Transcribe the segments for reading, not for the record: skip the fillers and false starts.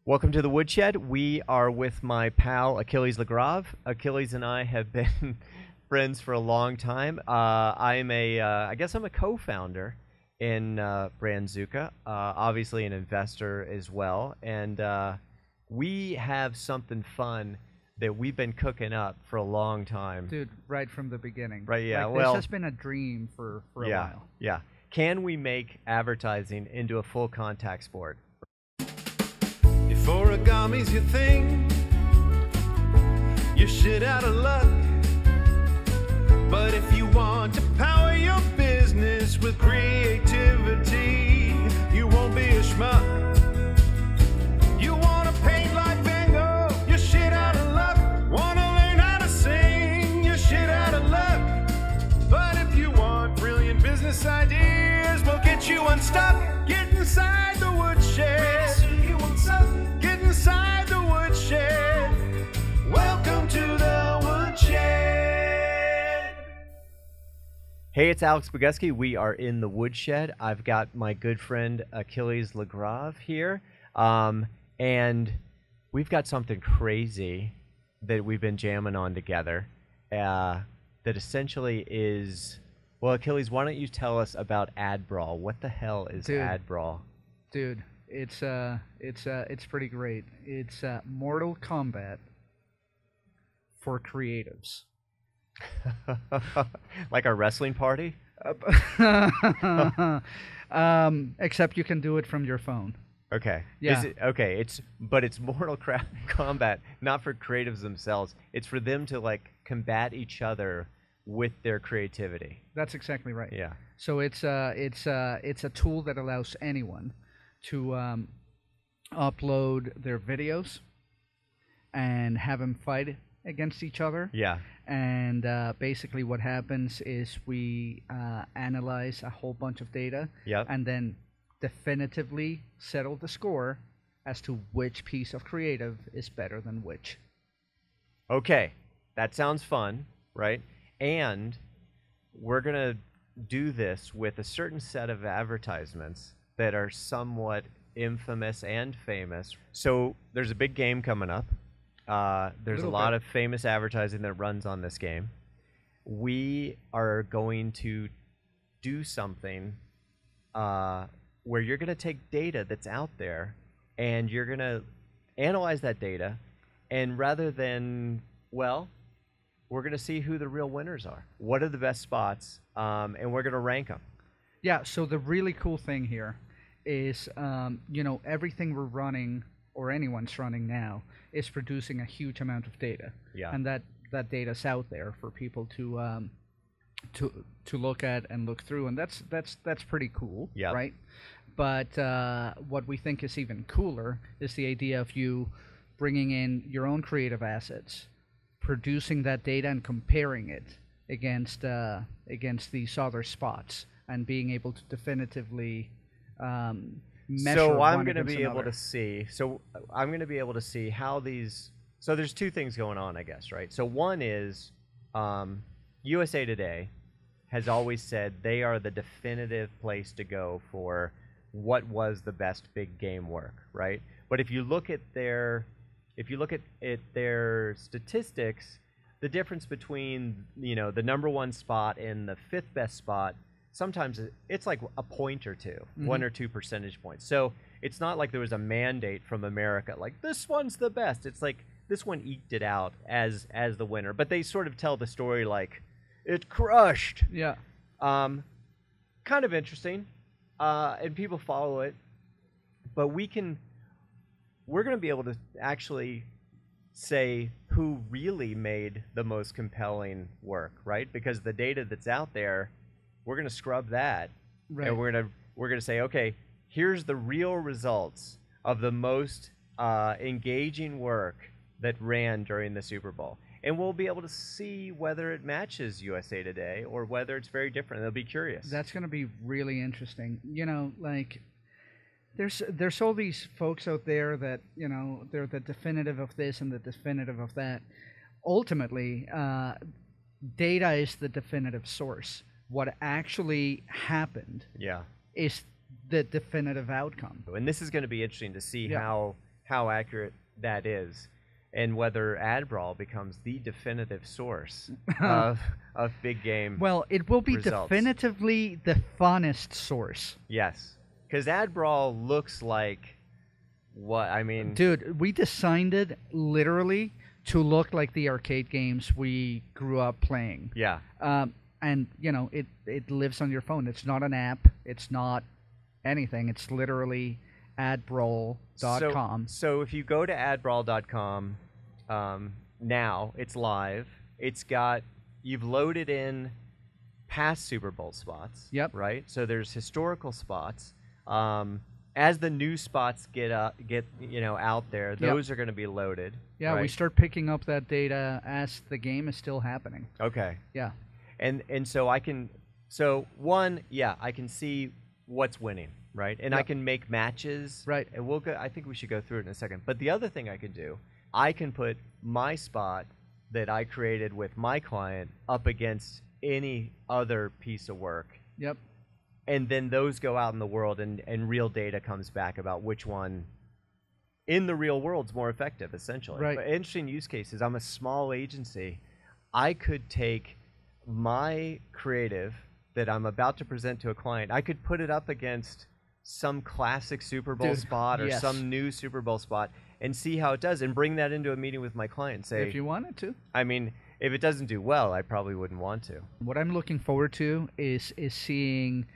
Welcome to the Woodshed. We are with my pal Aquiles La Grave. Aquiles and I have been friends for a long time. I guess I'm a co-founder in Brandzooka, obviously an investor as well, and we have something fun that we've been cooking up for a long time. Dude, right from the beginning. Right, yeah. Like, well, this has been a dream for a while. Yeah. Can we make advertising into a full contact sport? If origami's your thing, you're shit out of luck. But if you want to power your business with creativity, you won't be a schmuck. You want to paint like Van Gogh, you're shit out of luck. Want to learn how to sing, you're shit out of luck. But if you want brilliant business ideas, we'll get you unstuck. Get inside the woodshed. Get inside the woodshed. Welcome to the woodshed. Hey, it's Alex Bogusky. We are in the Woodshed. I've got my good friend Aquiles La Grave here, and we've got something crazy that we've been jamming on together. That essentially is, well, Aquiles, why don't you tell us about Brawl? What the hell is Brawl? Dude, it's pretty great. It's Mortal Kombat for creatives. Like a wrestling party? Except you can do it from your phone. Okay. Yeah. But it's Mortal Kombat, not for creatives themselves. It's for them to like combat each other with their creativity. That's exactly right. Yeah. So it's a tool that allows anyone to upload their videos and have them fight against each other. Yeah. And basically what happens is we analyze a whole bunch of data. Yep. And then definitively settle the score as to which piece of creative is better than which. Okay. That sounds fun, right? And we're going to do this with a certain set of advertisements that are somewhat infamous and famous. So there's a big game coming up. There's a lot of famous advertising that runs on this game. We are going to do something where you're going to take data that's out there and you're going to analyze that data, and rather than, well, we're going to see who the real winners are. What are the best spots, and we're going to rank them. Yeah, so the really cool thing here is, everything we're running or anyone's running now is producing a huge amount of data. Yeah. And that data's out there for people to look at and look through, and that's pretty cool, yeah, right? But what we think is even cooler is the idea of you bringing in your own creative assets, producing that data and comparing it against these other spots, and being able to definitively measure. So I'm one going to against be another. able to see. So I'm going to be able to see how these. So there's two things going on, I guess, right? So one is USA Today has always said they are the definitive place to go for what was the best big game work, right? But if you look at their statistics, the difference between the #1 spot and the 5th best spot, sometimes it's like a point or two, 1 or 2 percentage points. So it's not like there was a mandate from America, like this one's the best. It's like this one eked it out as the winner. But they sort of tell the story like it crushed. Yeah. Kind of interesting, and people follow it. But we're going to be able to actually say who really made the most compelling work, right? Because the data that's out there, we're going to scrub that, Right. and we're going to say, okay, here's the real results of the most engaging work that ran during the Super Bowl, and we'll be able to see whether it matches USA Today or whether it's very different. They'll be curious. That's going to be really interesting. Like there's all these folks out there that they're the definitive of this and the definitive of that. Ultimately, data is the definitive source. What actually happened Yeah. is the definitive outcome. And this is going to be interesting to see how how accurate that is, and whether AdBrawl becomes the definitive source of big game. Well, it will be results. definitively the funnest source. Yes, because AdBrawl looks like what I mean. Dude, we designed it literally to look like the arcade games we grew up playing. Yeah. And you know, it lives on your phone. It's not an app. It's not anything. It's literally adbrawl.com. So if you go to adbrawl.com, now it's live. You've loaded in past Super Bowl spots. Yep. Right. So there's historical spots. As the new spots get out there, those are going to be loaded. Yeah, right? we start picking up that data as the game is still happening. Okay. Yeah. And so I can see what's winning, right? And I can make matches. Right. And I think we should go through it in a second. But the other thing I can do, I can put my spot that I created with my client up against any other piece of work. Yep. And then those go out in the world, and real data comes back about which one in the real world is more effective, essentially. Right. But interesting use cases. I'm a small agency. I could take my creative that I'm about to present to a client, I could put it up against some classic Super Bowl spot or some new Super Bowl spot and see how it does, and bring that into a meeting with my client and say, if you wanted to. I mean, if it doesn't do well, I probably wouldn't want to. What I'm looking forward to is seeing.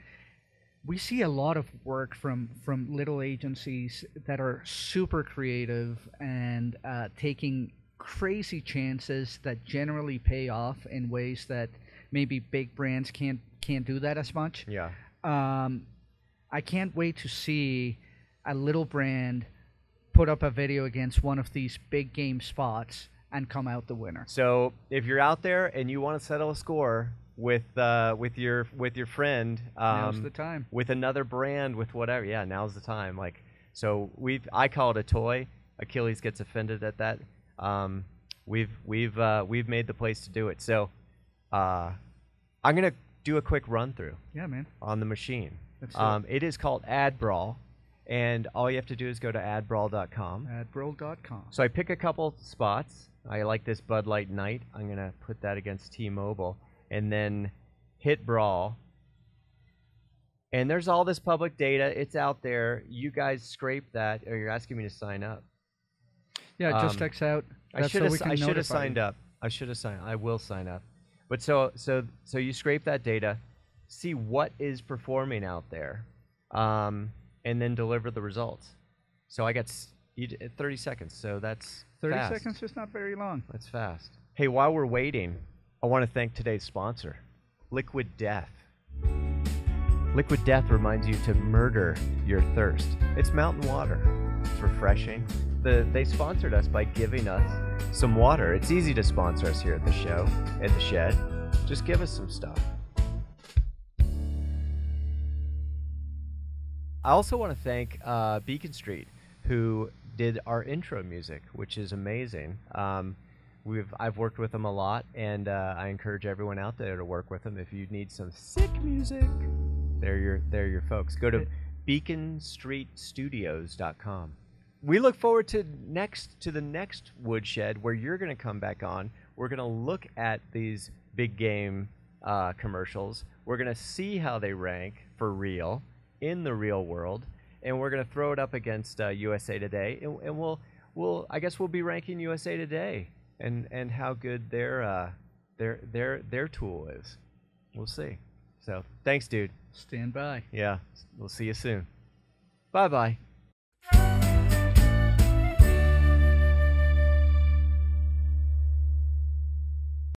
We see a lot of work from little agencies that are super creative and taking crazy chances that generally pay off in ways that maybe big brands can't do that as much. Yeah. I can't wait to see a little brand put up a video against one of these big game spots and come out the winner. So if you're out there and you want to settle a score with your friend, now's the time. With another brand, with whatever, yeah, now's the time. Like, so I call it a toy. Achilles gets offended at that. We've made the place to do it. So I'm gonna do a quick run through. Yeah, man. On the machine. It is called AdBrawl, and all you have to do is go to adbrawl.com. Adbrawl.com. So I pick a couple spots. I like this Bud Light Night. I'm gonna put that against T-Mobile. And then hit Brawl. And there's all this public data. It's out there. You guys scrape that, or you're asking me to sign up. Yeah, just X out. I should have signed up. I will sign up. But so you scrape that data, see what is performing out there, and then deliver the results. So I got 30 seconds. So that's 30 fast. seconds is not very long. That's fast. Hey, while we're waiting, I want to thank today's sponsor, Liquid Death. Liquid Death reminds you to murder your thirst. It's mountain water. It's refreshing. They sponsored us by giving us some water. It's easy to sponsor us here at the show, at the shed. Just give us some stuff. I also want to thank Beacon Street, who did our intro music, which is amazing. I've worked with them a lot, and I encourage everyone out there to work with them. If you need some sick music, they're your folks. Go to beaconstreetstudios.com. We look forward to the next Woodshed, where you're going to come back on. We're going to look at these big game commercials. We're going to see how they rank for real in the real world, and we're going to throw it up against USA Today, and we'll be ranking USA Today. And how good their tool is. We'll see. So thanks, dude. Stand by. Yeah, we'll see you soon. Bye-bye.